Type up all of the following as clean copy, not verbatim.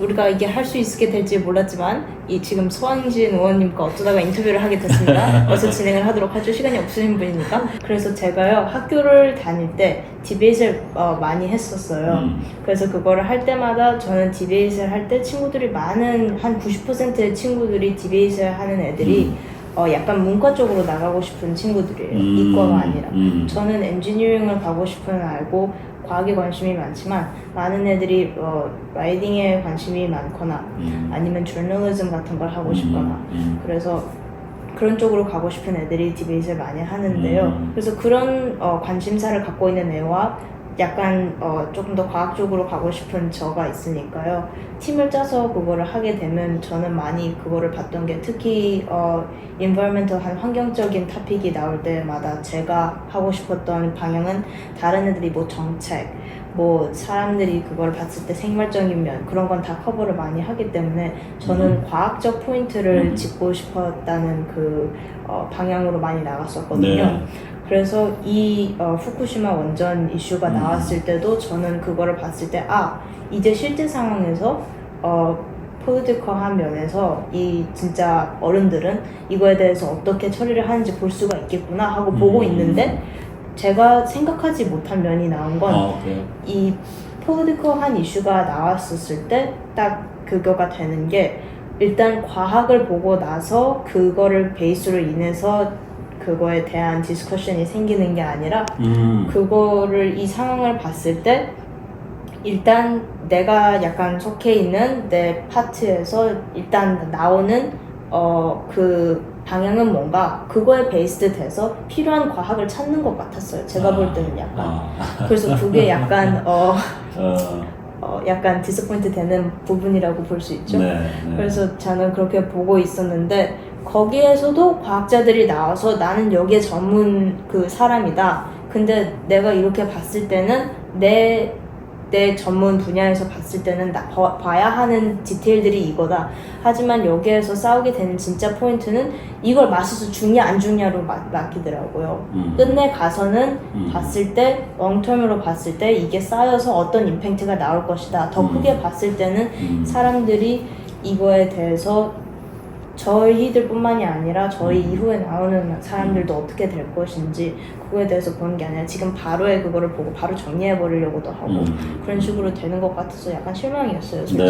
우리가 이게 할 수 있게 될지 몰랐지만 지금 서항진 의원님과 어쩌다가 인터뷰를 하게 됐습니다. 어서 진행을 하도록 하죠. 시간이 없으신 분이니까. 그래서 제가요 학교를 다닐 때 디베이트를 많이 했었어요. 그래서 그거를 할 때마다 저는 디베이트를 할 때 친구들이 많은 한 90%의 친구들이 디베이트를 하는 애들이 약간 문과 쪽으로 나가고 싶은 친구들이에요. 이과가 아니라. 저는 엔지니어링을 가고 싶은 알고 과학에 관심이 많지만 많은 애들이 라이딩에 관심이 많거나 아니면 저널리즘 같은 걸 하고 싶거나 그래서 그런 쪽으로 가고 싶은 애들이 디베이트를 많이 하는데요. 그래서 그런 관심사를 갖고 있는 애와 약간 조금 더 과학적으로 가고 싶은 저가 있으니까요. 팀을 짜서 그거를 하게 되면 저는 많이 그거를 봤던 게 특히 environmental한 환경적인 토픽이 나올 때마다 제가 하고 싶었던 방향은 다른 애들이 뭐 정책, 뭐 사람들이 그걸 봤을 때 생물적인 면 그런 건 다 커버를 많이 하기 때문에 저는 과학적 포인트를 짚고 싶었다는 그 방향으로 많이 나갔었거든요. 네. 그래서 이 후쿠시마 원전 이슈가 나왔을 때도 저는 그거를 봤을 때 이제 실제 상황에서 폴리티컬한 면에서 이 진짜 어른들은 이거에 대해서 어떻게 처리를 하는지 볼 수가 있겠구나 하고 보고 있는데 제가 생각하지 못한 면이 나온 건 이 폴리티컬한 이슈가 나왔었을 때 딱 그거가 되는 게 일단 과학을 보고 나서 그거를 베이스로 인해서 그거에 대한 디스커션이 생기는 게 아니라 그거를 이 상황을 봤을 때 일단 내가 약간 속해 있는 내 파트에서 일단 나오는 그 방향은 뭔가 그거에 베이스드 돼서 필요한 과학을 찾는 것 같았어요. 제가 볼 때는 약간 그래서 그게 약간 약간 디스포인트 되는 부분이라고 볼 수 있죠. 네. 그래서 저는 그렇게 보고 있었는데 거기에서도 과학자들이 나와서 나는 여기에 전문 그 사람이다. 근데 내가 이렇게 봤을 때는 내 전문 분야에서 봤을 때는 봐야 하는 디테일들이 이거다. 하지만 여기에서 싸우게 되는 진짜 포인트는 이걸 마셔서 죽냐 안 죽냐로 맡기더라고요. 끝내 가서는 봤을 때 롱텀으로 봤을 때 이게 쌓여서 어떤 임팩트가 나올 것이다. 더 크게 봤을 때는 사람들이 이거에 대해서 저희들 뿐만이 아니라 저희 이후에 나오는 사람들도 어떻게 될 것인지 그거에 대해서 보는 게 아니라 지금 바로의 그거를 보고 바로 정리해 버리려고도 하고 그런 식으로 되는 것 같아서 약간 실망이었어요, 솔직히.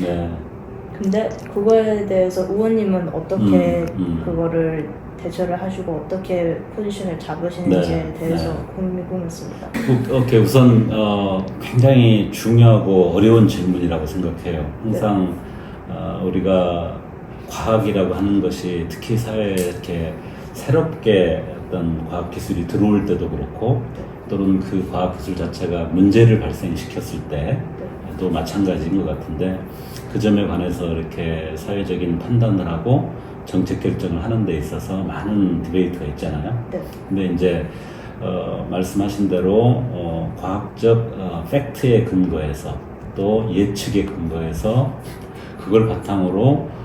네. 근데 그거에 대해서 의원님은 어떻게 그거를 대처를 하시고 어떻게 포지션을 잡으시는지에 대해서 궁금했습니다. 오케이, 우선 굉장히 중요하고 어려운 질문이라고 생각해요. 항상 우리가 과학이라고 하는 것이 특히 사회에 이렇게 새롭게 어떤 과학 기술이 들어올 때도 그렇고 또는 그 과학 기술 자체가 문제를 발생시켰을 때도 마찬가지인 것 같은데 그 점에 관해서 이렇게 사회적인 판단을 하고 정책 결정을 하는 데 있어서 많은 디베이트가 있잖아요. 근데 이제 말씀하신 대로 과학적 팩트에 근거해서 또 예측에 근거해서 그걸 바탕으로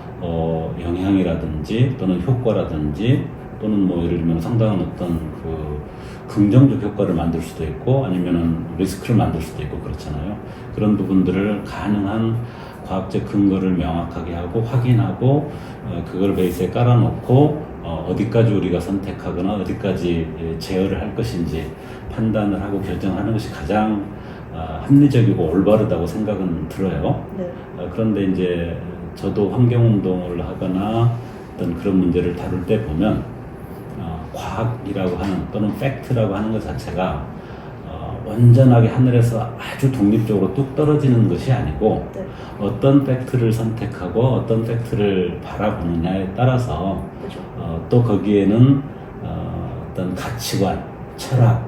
영향이라든지 또는 효과라든지 또는 뭐 예를 들면 상당한 어떤 그 긍정적 효과를 만들 수도 있고 아니면은 리스크를 만들 수도 있고 그렇잖아요. 그런 부분들을 가능한 과학적 근거를 명확하게 하고 확인하고 그걸 베이스에 깔아놓고 어디까지 우리가 선택하거나 어디까지 제어를 할 것인지 판단을 하고 결정하는 것이 가장 합리적이고 올바르다고 생각은 들어요. 그런데 이제 저도 환경운동을 하거나 어떤 그런 문제를 다룰 때 보면 과학이라고 하는 또는 팩트라고 하는 것 자체가 온전하게 하늘에서 아주 독립적으로 뚝 떨어지는 것이 아니고 어떤 팩트를 선택하고 어떤 팩트를 바라보느냐에 따라서 또 거기에는 어떤 가치관, 철학,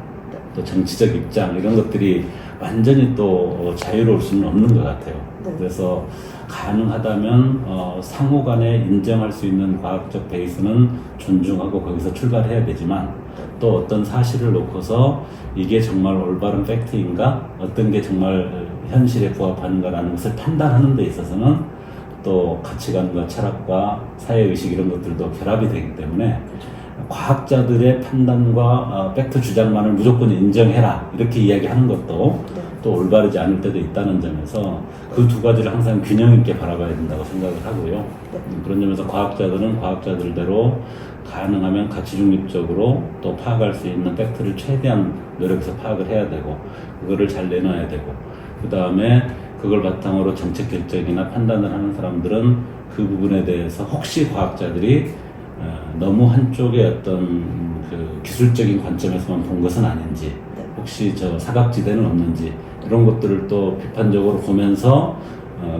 또 정치적 입장 이런 것들이 완전히 또 자유로울 수는 없는 것 같아요. 그래서 가능하다면 상호 간에 인정할 수 있는 과학적 베이스는 존중하고 거기서 출발해야 되지만 또 어떤 사실을 놓고서 이게 정말 올바른 팩트인가 어떤 게 정말 현실에 부합하는가라는 것을 판단하는 데 있어서는 또 가치관과 철학과 사회의식 이런 것들도 결합이 되기 때문에 과학자들의 판단과 팩트 주장만을 무조건 인정해라 이렇게 이야기하는 것도 또 올바르지 않을 때도 있다는 점에서 그 두 가지를 항상 균형 있게 바라봐야 된다고 생각을 하고요. 그런 점에서 과학자들은 과학자들대로 가능하면 가치 중립적으로 또 파악할 수 있는 팩트를 최대한 노력해서 파악을 해야 되고 그거를 잘 내놔야 되고 그 다음에 그걸 바탕으로 정책 결정이나 판단을 하는 사람들은 그 부분에 대해서 혹시 과학자들이 너무 한쪽의 어떤 그 기술적인 관점에서만 본 것은 아닌지 혹시 저 사각지대는 없는지 이런 것들을 또 비판적으로 보면서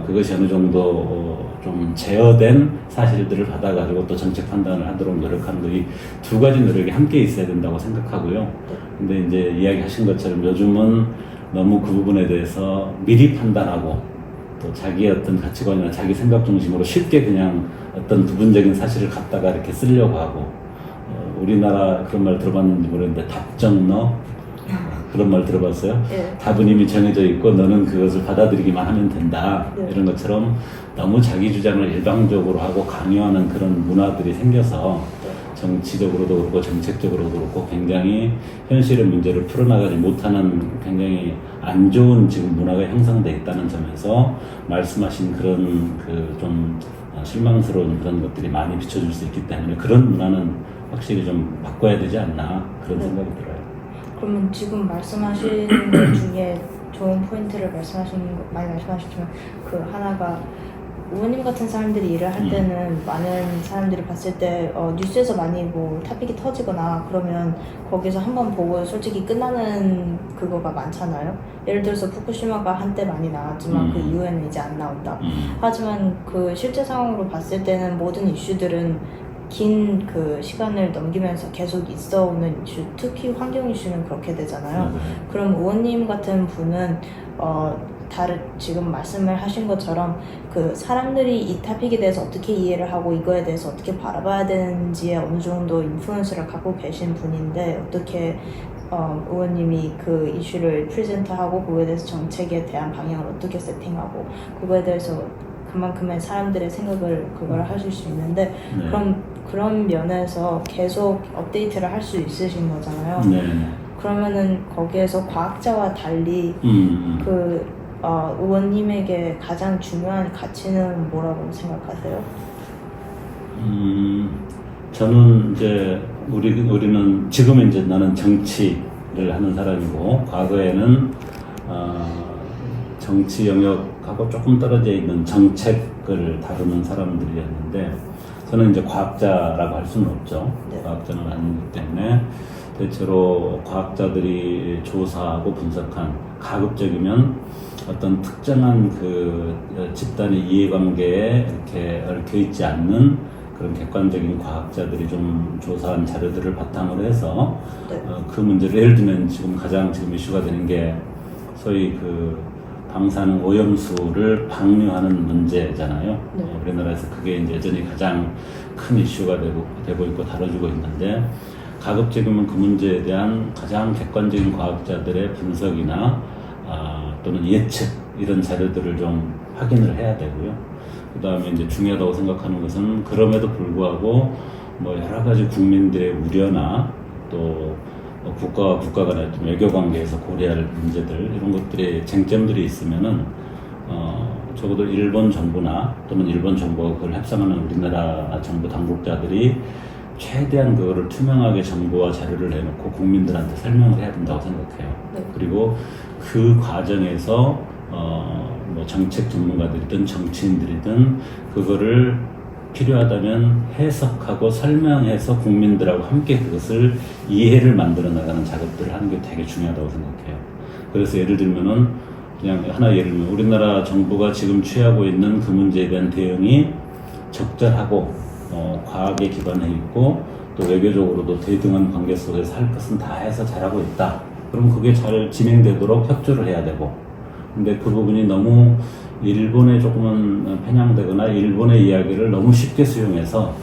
그것이 어느 정도 좀 제어된 사실들을 받아가지고 또 정책 판단을 하도록 노력하는 거 이 두 가지 노력이 함께 있어야 된다고 생각하고요. 근데 이제 이야기하신 것처럼 요즘은 너무 그 부분에 대해서 미리 판단하고 또 자기의 어떤 가치관이나 자기 생각 중심으로 쉽게 그냥 어떤 부분적인 사실을 갖다가 이렇게 쓰려고 하고 우리나라 그런 말 들어봤는지 모르겠는데 답정너 그런 말 들어봤어요? 네. 답은 이미 정해져 있고 너는 그것을 받아들이기만 하면 된다. 네. 이런 것처럼 너무 자기 주장을 일방적으로 하고 강요하는 그런 문화들이 생겨서 정치적으로도 그렇고 정책적으로도 그렇고 굉장히 현실의 문제를 풀어나가지 못하는 굉장히 안 좋은 지금 문화가 형성되어 있다는 점에서 말씀하신 그런 그 좀 실망스러운 그런 것들이 많이 비춰질 수 있기 때문에 그런 문화는 확실히 좀 바꿔야 되지 않나 그런 생각이 들어요. 그러면 지금 말씀하신 것 중에 좋은 포인트를 많이 말씀하셨지만 그 하나가 의원님 같은 사람들이 일을 할 때는 많은 사람들이 봤을 때 뉴스에서 많이 뭐 토픽이 터지거나 그러면 거기서 한번 보고 솔직히 끝나는 그거가 많잖아요. 예를 들어서 후쿠시마가 한때 많이 나왔지만 그 이후에는 이제 안 나온다. 하지만 그 실제 상황으로 봤을 때는 모든 이슈들은 긴 그 시간을 넘기면서 계속 있어오는 이슈, 특히 환경 이슈는 그렇게 되잖아요. 그럼 의원님 같은 분은 지금 말씀을 하신 것처럼 그 사람들이 이 토픽에 대해서 어떻게 이해를 하고 이거에 대해서 어떻게 바라봐야 되는지에 어느 정도 인플루언스를 갖고 계신 분인데 어떻게 의원님이 그 이슈를 프레젠트하고 그거에 대해서 정책에 대한 방향을 어떻게 세팅하고 그거에 대해서 그만큼의 사람들의 생각을 그걸 하실 수 있는데 그럼 그런 면에서 계속 업데이트를 할 수 있으신 거잖아요. 그러면은 거기에서 과학자와 달리 그 의원님에게 가장 중요한 가치는 뭐라고 생각하세요? 저는 이제 우리는 지금 이제 나는 정치를 하는 사람이고 과거에는 정치 영역하고 조금 떨어져 있는 정책을 다루는 사람들이었는데 저는 이제 과학자라고 할 수는 없죠. 과학자는 아니기 때문에 대체로 과학자들이 조사하고 분석한 가급적이면 어떤 특정한 그 집단의 이해관계에 이렇게 얽혀 있지 않는 그런 객관적인 과학자들이 좀 조사한 자료들을 바탕으로 해서 그 문제를 예를 들면 지금 이슈가 되는 게 소위 그 방사능 오염수를 방류하는 문제잖아요. 우리나라에서 그게 이제 여전히 가장 큰 이슈가 되고 있고 다뤄지고 있는데 가급적이면 그 문제에 대한 가장 객관적인 과학자들의 분석이나 또는 예측 이런 자료들을 좀 확인을 해야 되고요. 그 다음에 이제 중요하다고 생각하는 것은 그럼에도 불구하고 뭐 여러 가지 국민들의 우려나 또 국가와 국가 간의 어떤 외교 관계에서 고려할 문제들 이런 것들이 쟁점들이 있으면은 적어도 일본 정부나 또는 일본 정부가 그걸 협상하는 우리나라 정부 당국자들이 최대한 그거를 투명하게 정보와 자료를 내놓고 국민들한테 설명을 해야 된다고 생각해요. 그리고 그 과정에서 뭐 정책 전문가들이든 정치인들이든 그거를 필요하다면 해석하고 설명해서 국민들하고 함께 그것을 이해를 만들어 나가는 작업들을 하는 게 되게 중요하다고 생각해요. 그래서 예를 들면은 그냥 하나 예를 들면 우리나라 정부가 지금 취하고 있는 그 문제에 대한 대응이 적절하고 과학에 기반해 있고 또 외교적으로도 대등한 관계 속에서 할 것은 다 해서 잘하고 있다. 그럼 그게 잘 진행되도록 협조를 해야 되고 근데 그 부분이 너무 일본에 조금은 편향되거나 일본의 이야기를 너무 쉽게 수용해서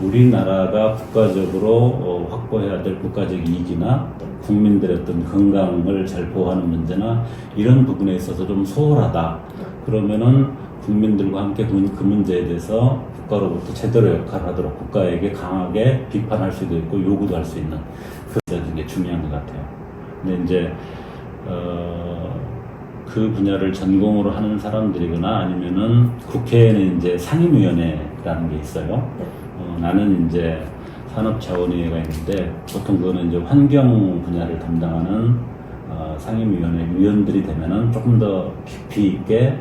우리나라가 국가적으로 확보해야 될 국가적 이익이나 국민들의 어떤 건강을 잘 보호하는 문제나 이런 부분에 있어서 좀 소홀하다. 그러면은 국민들과 함께 그 문제에 대해서 국가로부터 제대로 역할을 하도록 국가에게 강하게 비판할 수도 있고 요구도 할 수 있는 그게 중요한 것 같아요. 근데 이제 그 분야를 전공으로 하는 사람들이거나 아니면은 국회에는 이제 상임위원회라는 게 있어요. 네. 나는 이제 산업자원위회가 있는데 보통 그거는 이제 환경 분야를 담당하는 상임위원회 위원들이 되면은 조금 더 깊이 있게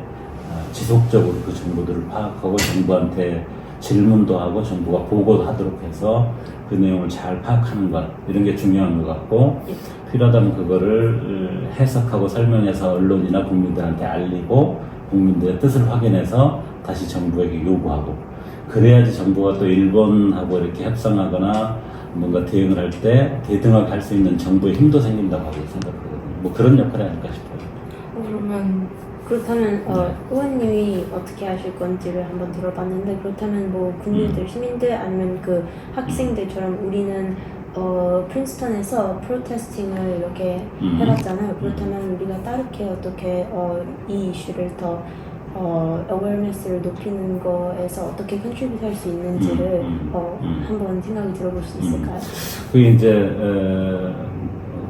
지속적으로 그 정보들을 파악하고 정부한테 질문도 하고 정부가 보고도 하도록 해서 그 내용을 잘 파악하는 것 이런 게 중요한 것 같고 예. 필요하다면 그거를 해석하고 설명해서 언론이나 국민들한테 알리고 국민들의 뜻을 확인해서 다시 정부에게 요구하고 그래야지 정부가 또 일본하고 이렇게 협상하거나 뭔가 대응을 할 때 대등하게 할 수 있는 정부의 힘도 생긴다고 하고 생각하거든요. 뭐 그런 역할이 아닐까 싶어요. 그러면 그렇다면 의원님이 어떻게 하실 건지를 한번 들어봤는데 그렇다면 뭐 국민들, 시민들 아니면 그 학생들처럼 우리는 프린스턴에서 프로테스팅을 이렇게 해봤잖아요. 그렇다면 우리가 다르게 어떻게 이 이슈를 더 awareness를 높이는 거에서 어떻게 컨트리뷰트 할 수 있는지를 한번 생각이 들어볼 수 있을까요? 그게 이제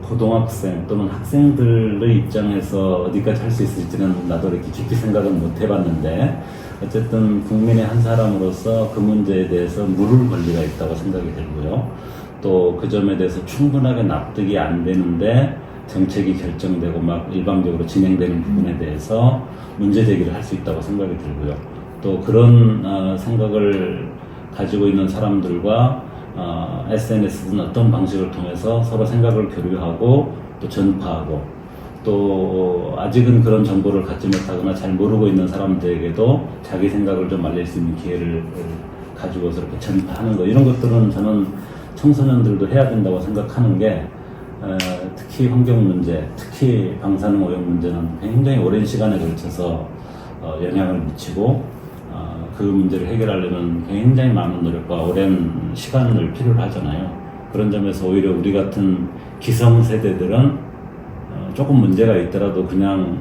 고등학생 또는 학생들의 입장에서 어디까지 할 수 있을지는 나도 이렇게 깊이 생각은 못 해봤는데 어쨌든 국민의 한 사람으로서 그 문제에 대해서 물을 권리가 있다고 생각이 들고요. 또 그 점에 대해서 충분하게 납득이 안 되는데 정책이 결정되고 막 일방적으로 진행되는 부분에 대해서 문제 제기를 할 수 있다고 생각이 들고요. 또 그런 생각을 가지고 있는 사람들과 SNS든 어떤 방식을 통해서 서로 생각을 교류하고 또 전파하고 또 아직은 그런 정보를 갖지 못하거나 잘 모르고 있는 사람들에게도 자기 생각을 좀 알릴 수 있는 기회를 가지고서 이렇게 전파하는 거 이런 것들은 저는 청소년들도 해야 된다고 생각하는 게 특히 환경 문제, 특히 방사능 오염 문제는 굉장히 오랜 시간에 걸쳐서 영향을 미치고 그 문제를 해결하려면 굉장히 많은 노력과 오랜 시간을 필요로 하잖아요. 그런 점에서 오히려 우리 같은 기성세대들은 조금 문제가 있더라도 그냥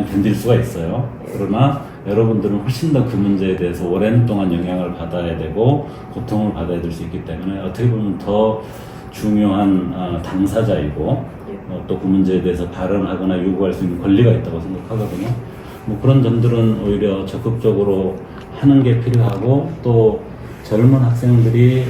견딜 수가 있어요. 그러나 여러분들은 훨씬 더 그 문제에 대해서 오랜 동안 영향을 받아야 되고 고통을 받아야 될 수 있기 때문에 어떻게 보면 더 중요한 당사자이고 또 그 문제에 대해서 발언하거나 요구할 수 있는 권리가 있다고 생각하거든요. 뭐 그런 점들은 오히려 적극적으로 하는 게 필요하고 또 젊은 학생들이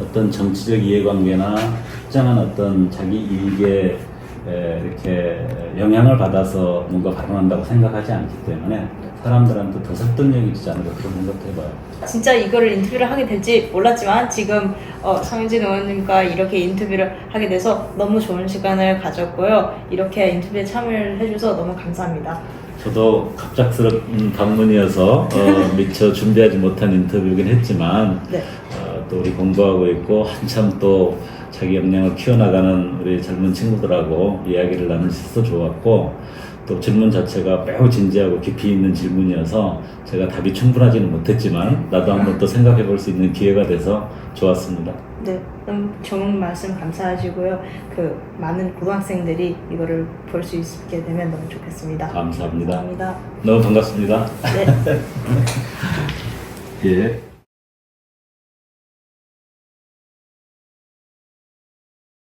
어떤 정치적 이해관계나 특정한 어떤 자기 이익에 이렇게 영향을 받아서 뭔가 발언한다고 생각하지 않기 때문에 사람들한테 더 설득력이 있지 않을까 그런 생각도 해봐요. 진짜 이거를 인터뷰를 하게 될지 몰랐지만 지금 성윤진 의원님과 이렇게 인터뷰를 하게 돼서 너무 좋은 시간을 가졌고요. 이렇게 인터뷰에 참여를 해줘서 너무 감사합니다. 저도 갑작스러운 방문이어서 미처 준비하지 못한 인터뷰이긴 했지만 네. 또 우리 공부하고 있고 한참 또 자기 역량을 키워나가는 우리 젊은 친구들하고 이야기를 나눌 수 있어서 좋았고 또 질문 자체가 매우 진지하고 깊이 있는 질문이어서 제가 답이 충분하지는 못했지만 나도 한번 또 생각해 볼 수 있는 기회가 돼서 좋았습니다. 네, 좋은 말씀 감사하시고요. 그 많은 고등학생들이 이거를 볼 수 있게 되면 너무 좋겠습니다. 감사합니다. 감사합니다. 너무 반갑습니다. 네. 예.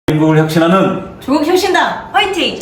한국을 혁신하는 조국 혁신당 화이팅!